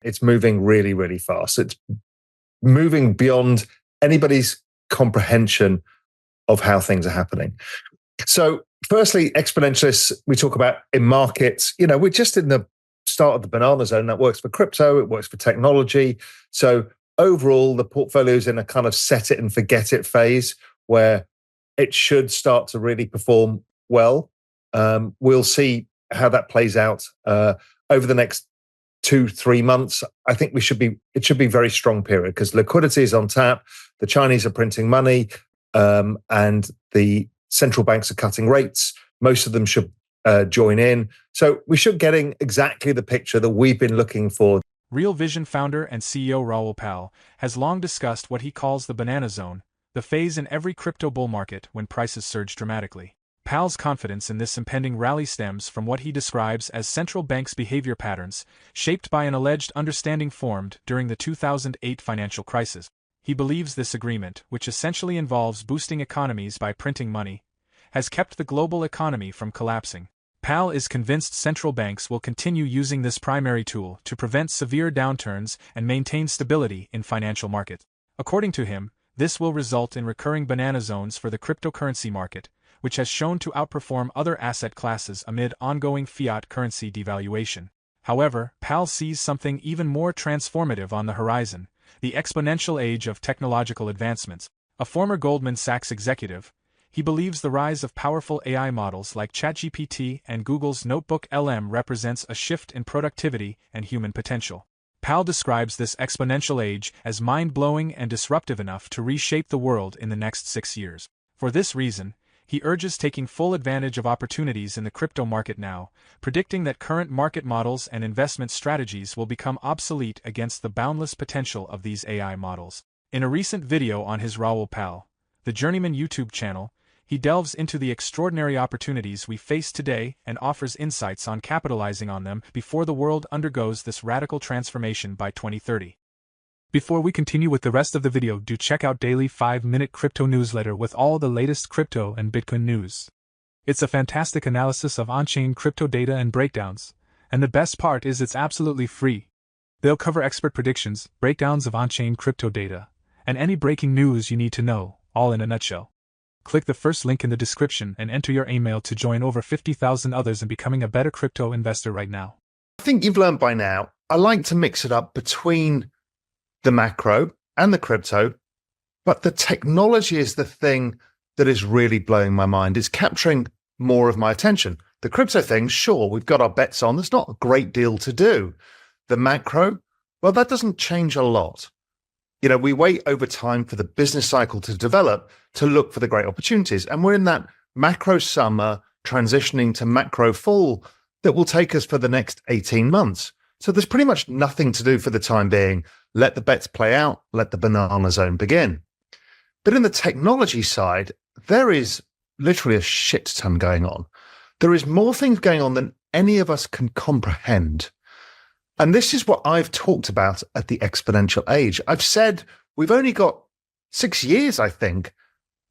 it's moving really, really fast. It's moving beyond anybody's comprehension of how things are happening. So firstly, exponentialists, we talk about in markets, we're just in the start of the banana zone. That works for crypto, it works for technology. So overall, the portfolio's in a kind of set it and forget it phase where it should start to really perform well. We'll see how that plays out over the next 2-3 months. I think it should be a very strong period because liquidity is on tap. The Chinese are printing money, and the central banks are cutting rates. Most of them should join in. So we should getting exactly the picture that we've been looking for. Real Vision founder and CEO Raoul has long discussed what he calls the banana zone, the phase in every crypto bull market when prices surge dramatically. Powell's confidence in this impending rally stems from what he describes as central banks' behavior patterns, shaped by an alleged understanding formed during the 2008 financial crisis. He believes this agreement, which essentially involves boosting economies by printing money, has kept the global economy from collapsing. Powell is convinced central banks will continue using this primary tool to prevent severe downturns and maintain stability in financial markets. According to him, this will result in recurring banana zones for the cryptocurrency market, which has shown to outperform other asset classes amid ongoing fiat currency devaluation. However, Powell sees something even more transformative on the horizon: the exponential age of technological advancements. A former Goldman Sachs executive, he believes the rise of powerful AI models like ChatGPT and Google's Notebook LM represents a shift in productivity and human potential. Powell describes this exponential age as mind-blowing and disruptive enough to reshape the world in the next 6 years. For this reason, he urges taking full advantage of opportunities in the crypto market now, predicting that current market models and investment strategies will become obsolete against the boundless potential of these AI models. In a recent video on his Raoul, the Journeyman YouTube channel, he delves into the extraordinary opportunities we face today and offers insights on capitalizing on them before the world undergoes this radical transformation by 2030. Before we continue with the rest of the video, do check out daily 5-minute crypto newsletter with all the latest crypto and Bitcoin news. It's a fantastic analysis of on-chain crypto data and breakdowns, and the best part is it's absolutely free. They'll cover expert predictions, breakdowns of on-chain crypto data, and any breaking news you need to know, all in a nutshell. Click the first link in the description and enter your email to join over 50,000 others in becoming a better crypto investor right now. I think you've learned by now, I like to mix it up between the macro and the crypto, but the technology is the thing that is really blowing my mind. It's capturing more of my attention. The crypto thing, sure, we've got our bets on. There's not a great deal to do. The macro, well, that doesn't change a lot. We wait over time for the business cycle to develop to look for the great opportunities. And we're in that macro summer transitioning to macro fall that will take us for the next 18 months. So there's pretty much nothing to do for the time being. Let the bets play out, let the banana zone begin. But in the technology side, there is literally a shit ton going on. There is more things going on than any of us can comprehend. And this is what I've talked about at the exponential age. I've said we've only got 6 years, I think,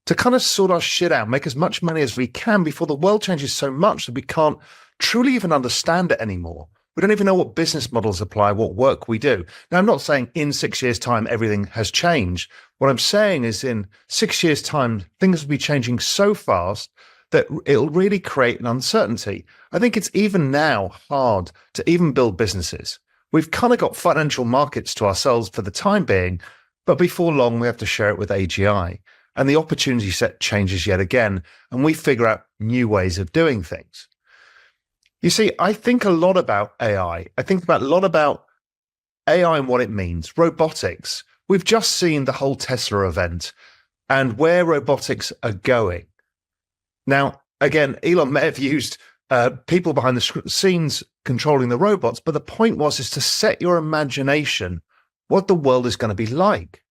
to kind of sort our shit out, make as much money as we can before the world changes so much that we can't truly even understand it anymore. We don't even know what business models apply, what work we do. Now, I'm not saying in 6 years' time everything has changed. What I'm saying is in 6 years' time, things will be changing so fast that it'll really create an uncertainty. I think it's even now hard to even build businesses. We've kind of got financial markets to ourselves for the time being, but before long, we have to share it with AGI. And the opportunity set changes yet again, and we figure out new ways of doing things. You see, I think a lot about AI. I think a lot about AI and what it means. Robotics. We've just seen the whole Tesla event and where robotics are going. Now, again, Elon may have used people behind the scenes controlling the robots, but the point is to set your imagination what the world is going to be like.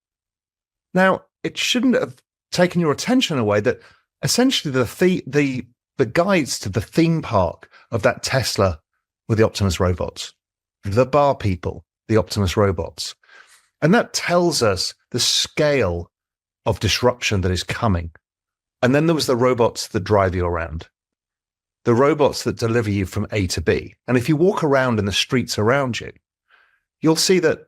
Now, it shouldn't have taken your attention away that essentially the guides to the theme park of that Tesla were the Optimus robots, the bar people, the Optimus robots. And that tells us the scale of disruption that is coming. And then there was the robots that drive you around, the robots that deliver you from A to B. And if you walk around in the streets around you, you'll see that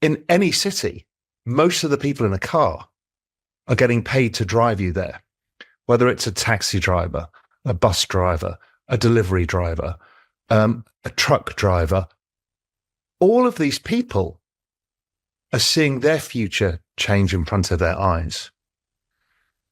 in any city, most of the people in a car are getting paid to drive you there, whether it's a taxi driver, a bus driver, a delivery driver, a truck driver. All of these people are seeing their future change in front of their eyes.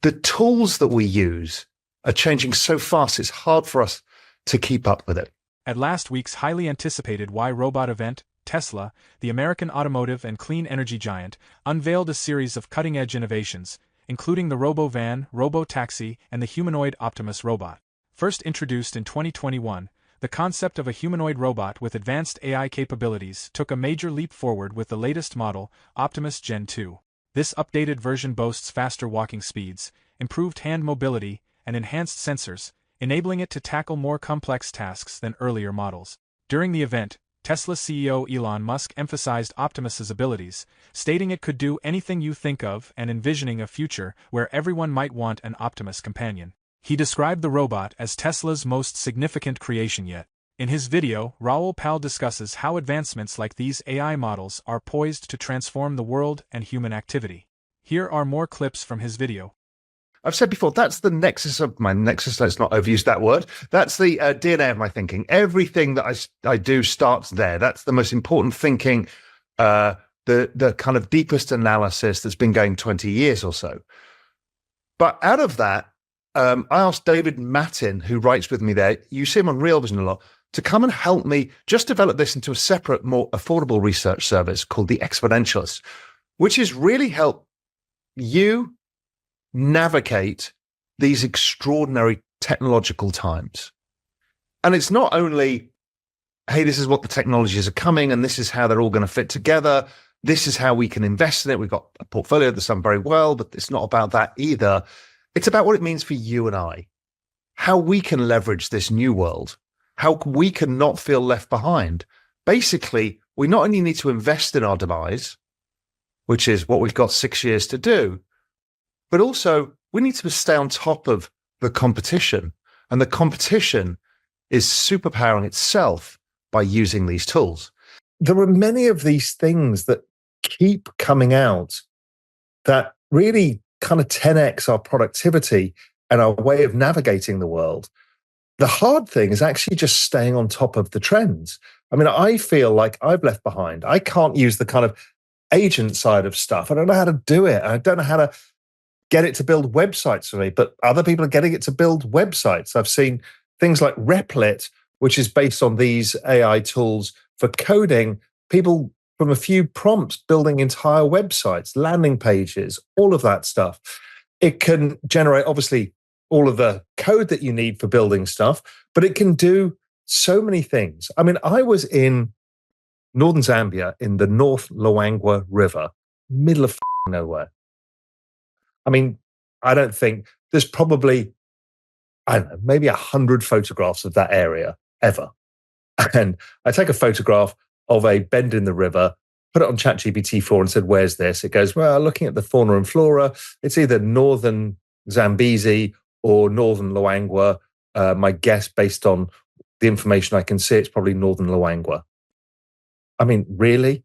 The tools that we use are changing so fast, it's hard for us to keep up with it. At last week's highly anticipated Why Robot event, Tesla, the American automotive and clean energy giant, unveiled a series of cutting-edge innovations, including the robo-van, robo-taxi, and the humanoid Optimus robot. First introduced in 2021, the concept of a humanoid robot with advanced AI capabilities took a major leap forward with the latest model, Optimus Gen 2. This updated version boasts faster walking speeds, improved hand mobility, and enhanced sensors, enabling it to tackle more complex tasks than earlier models. During the event, Tesla CEO Elon Musk emphasized Optimus's abilities, stating it could do anything you think of and envisioning a future where everyone might want an Optimus companion. He described the robot as Tesla's most significant creation yet. In his video, Raoul discusses how advancements like these AI models are poised to transform the world and human activity. Here are more clips from his video. I've said before, that's the nexus of my nexus. Let's not overuse that word. That's the DNA of my thinking. Everything that I do starts there. That's the most important thinking, the kind of deepest analysis that's been going 20 years or so. But out of that, I asked David Mattin, who writes with me there, you see him on Real Vision a lot, to come and help me just develop this into a separate, more affordable research service called The Exponentialist, which is really help you navigate these extraordinary technological times. And it's not only, hey, this is what the technologies are coming and this is how they're all going to fit together. This is how we can invest in it. We've got a portfolio that's done very well, but it's not about that either. It's about what it means for you and I, how we can leverage this new world, how we can not feel left behind. Basically, we not only need to invest in our demise, which is what we've got 6 years to do, but also we need to stay on top of the competition. And the competition is superpowering itself by using these tools. There are many of these things that keep coming out that really kind of 10x our productivity and our way of navigating the world. The hard thing is actually just staying on top of the trends. I mean, I feel like I've left behind. I can't use the kind of agent side of stuff. I don't know how to do it. I don't know how to get it to build websites for me, but other people are getting it to build websites. I've seen things like Replit, which is based on these AI tools for coding, people from a few prompts building entire websites, landing pages, all of that stuff. It can generate, obviously, all of the code that you need for building stuff, but it can do so many things. I mean, I was in northern Zambia in the North Luangwa River, middle of nowhere. I mean, I don't think there's probably, I don't know, maybe 100 photographs of that area ever. And I take a photograph of a bend in the river, put it on ChatGPT-4 and said, where's this? It goes, well, looking at the fauna and flora, it's either northern Zambezi or northern Luangwa. My guess, based on the information I can see, it's probably northern Luangwa. I mean, really?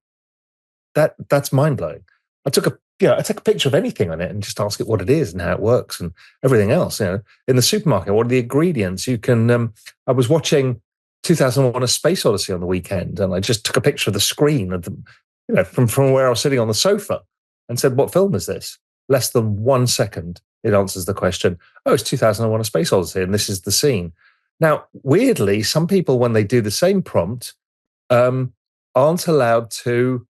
That's mind-blowing. I took a picture of anything on it and just ask it what it is and how it works and everything else. In the supermarket, what are the ingredients? You can. I was watching 2001: A Space Odyssey on the weekend, and I just took a picture of the screen of the, from where I was sitting on the sofa, and said, "What film is this?" Less than 1 second, it answers the question. Oh, it's 2001: A Space Odyssey, and this is the scene. Now, weirdly, some people, when they do the same prompt, aren't allowed to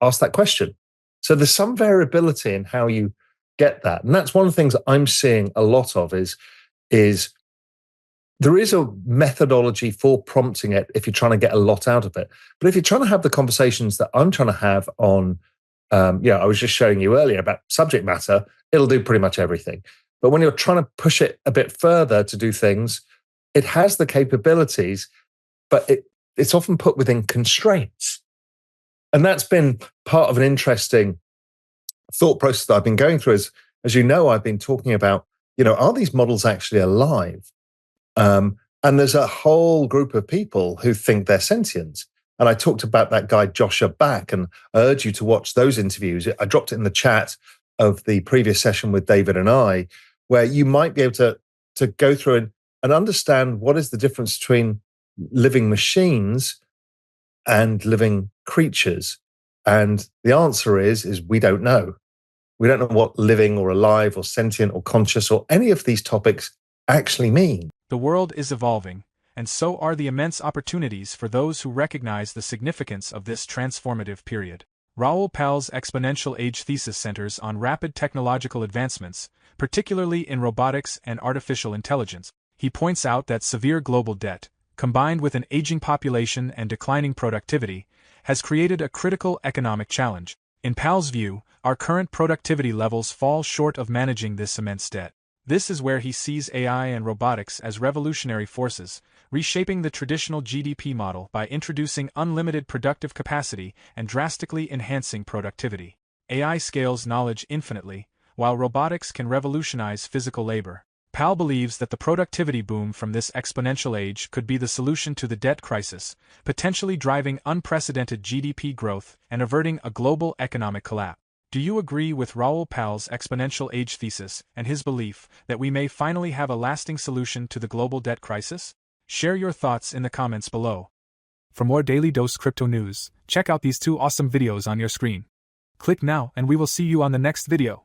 ask that question. So there's some variability in how you get that. And that's one of the things that I'm seeing a lot of is there is a methodology for prompting it if you're trying to get a lot out of it. But if you're trying to have the conversations that I'm trying to have on, I was just showing you earlier about subject matter, it'll do pretty much everything. But when you're trying to push it a bit further to do things, it has the capabilities, but it's often put within constraints. And that's been part of an interesting thought process that I've been going through. As you know, I've been talking about, are these models actually alive? And there's a whole group of people who think they're sentient. And I talked about that guy, Joshua Back, and I urge you to watch those interviews. I dropped it in the chat of the previous session with David and I, where you might be able to go through and understand what is the difference between living machines and living creatures. And the answer is we don't know. We don't know what living or alive or sentient or conscious or any of these topics actually mean. The world is evolving, and so are the immense opportunities for those who recognize the significance of this transformative period. Raoul Pal's exponential age thesis centers on rapid technological advancements, particularly in robotics and artificial intelligence. He points out that severe global debt, combined with an aging population and declining productivity, has created a critical economic challenge. In Pal's view, our current productivity levels fall short of managing this immense debt. This is where he sees AI and robotics as revolutionary forces, reshaping the traditional GDP model by introducing unlimited productive capacity and drastically enhancing productivity. AI scales knowledge infinitely, while robotics can revolutionize physical labor. Pal believes that the productivity boom from this exponential age could be the solution to the debt crisis, potentially driving unprecedented GDP growth and averting a global economic collapse. Do you agree with Raoul Pal's exponential age thesis and his belief that we may finally have a lasting solution to the global debt crisis? Share your thoughts in the comments below. For more Daily Dose Crypto news, check out these 2 awesome videos on your screen. Click now and we will see you on the next video.